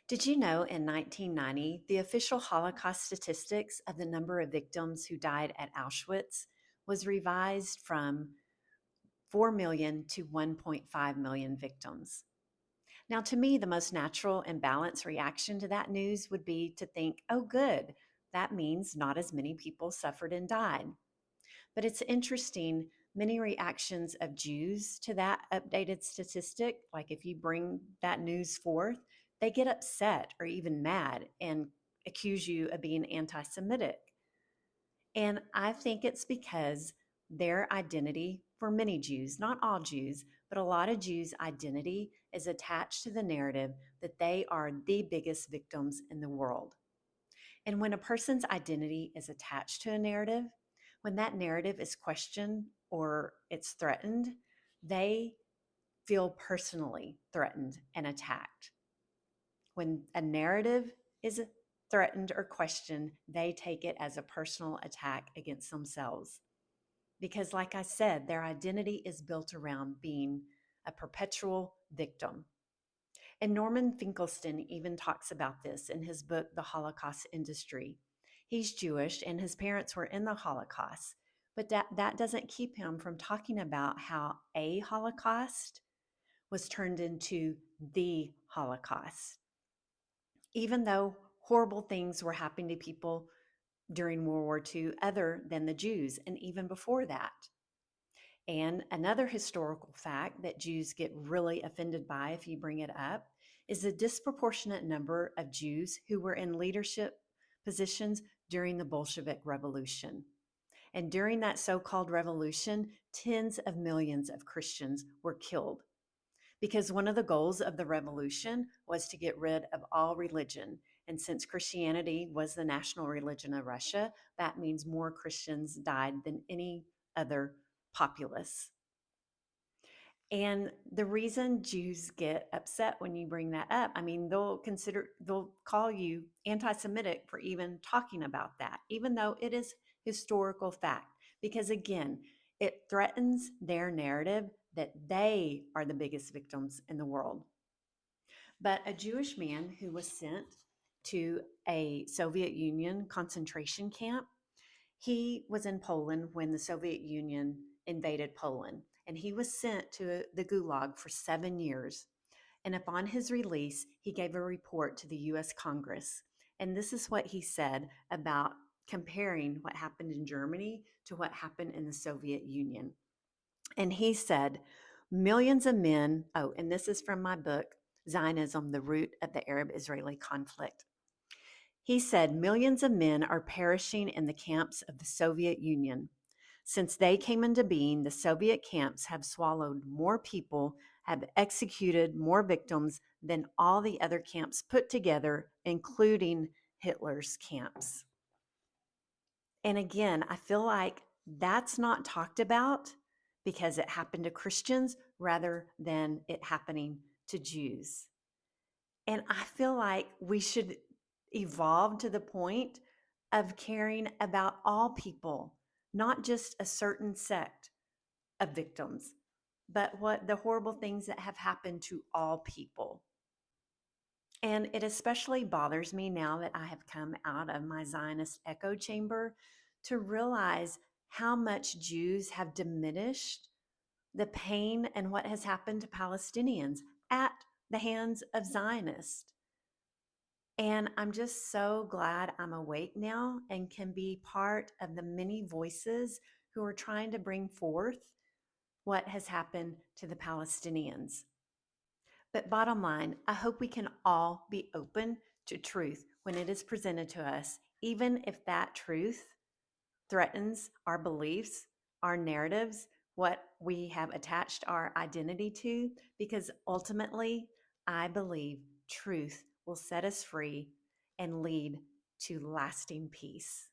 Did you know in 1990, the official Holocaust statistics of the number of victims who died at Auschwitz was revised from 4 million to 1.5 million victims? Now, to me, the most natural and balanced reaction to that news would be to think, oh, good, that means not as many people suffered and died. But it's interesting, many reactions of Jews to that updated statistic, like if you bring that news forth, they get upset or even mad and accuse you of being anti Semitic. And I think it's because their identity, for many Jews, not all Jews, but a lot of Jews' identity is attached to the narrative that they are the biggest victims in the world. And when a person's identity is attached to a narrative, when that narrative is questioned or it's threatened, they feel personally threatened and attacked. When a narrative is threatened or questioned, they take it as a personal attack against themselves. Because, like I said, their identity is built around being a perpetual victim. And Norman Finkelstein even talks about this in his book, The Holocaust Industry. He's Jewish and his parents were in the Holocaust, but that doesn't keep him from talking about how a Holocaust was turned into the Holocaust. Even though horrible things were happening to people during World War II, other than the Jews, and even before that. And another historical fact that Jews get really offended by if you bring it up is the disproportionate number of Jews who were in leadership positions during the Bolshevik Revolution. And during that so called revolution, tens of millions of Christians were killed because one of the goals of the revolution was to get rid of all religion. And since Christianity was the national religion of Russia, that means more Christians died than any other populace. And the reason Jews get upset when you bring that up, I mean, they'll call you anti Semitic for even talking about that, even though it is historical fact. Because again, it threatens their narrative that they are the biggest victims in the world. But a Jewish man who was sent to a Soviet Union concentration camp, he was in Poland when the Soviet Union invaded Poland, and he was sent to the Gulag for 7 years. And upon his release, he gave a report to the US Congress. And this is what he said about comparing what happened in Germany to what happened in the Soviet Union. And he said, millions of men, oh, and this is from my book, Zionism, the Root of the Arab Israeli Conflict. He said, millions of men are perishing in the camps of the Soviet Union. Since they came into being, the Soviet camps have swallowed more people, have executed more victims than all the other camps put together, including Hitler's camps. And again, I feel like that's not talked about because it happened to Christians rather than it happening to Jews. And I feel like we should evolve to the point of caring about all people, not just a certain sect of victims, but what the horrible things that have happened to all people. And it especially bothers me now that I have come out of my Zionist echo chamber to realize how much Jews have diminished the pain and what has happened to Palestinians at the hands of Zionists. And I'm just so glad I'm awake now and can be part of the many voices who are trying to bring forth what has happened to the Palestinians. But bottom line, I hope we can all be open to truth when it is presented to us, even if that truth threatens our beliefs, our narratives, what we have attached our identity to, because ultimately, I believe truth will set us free and lead to lasting peace.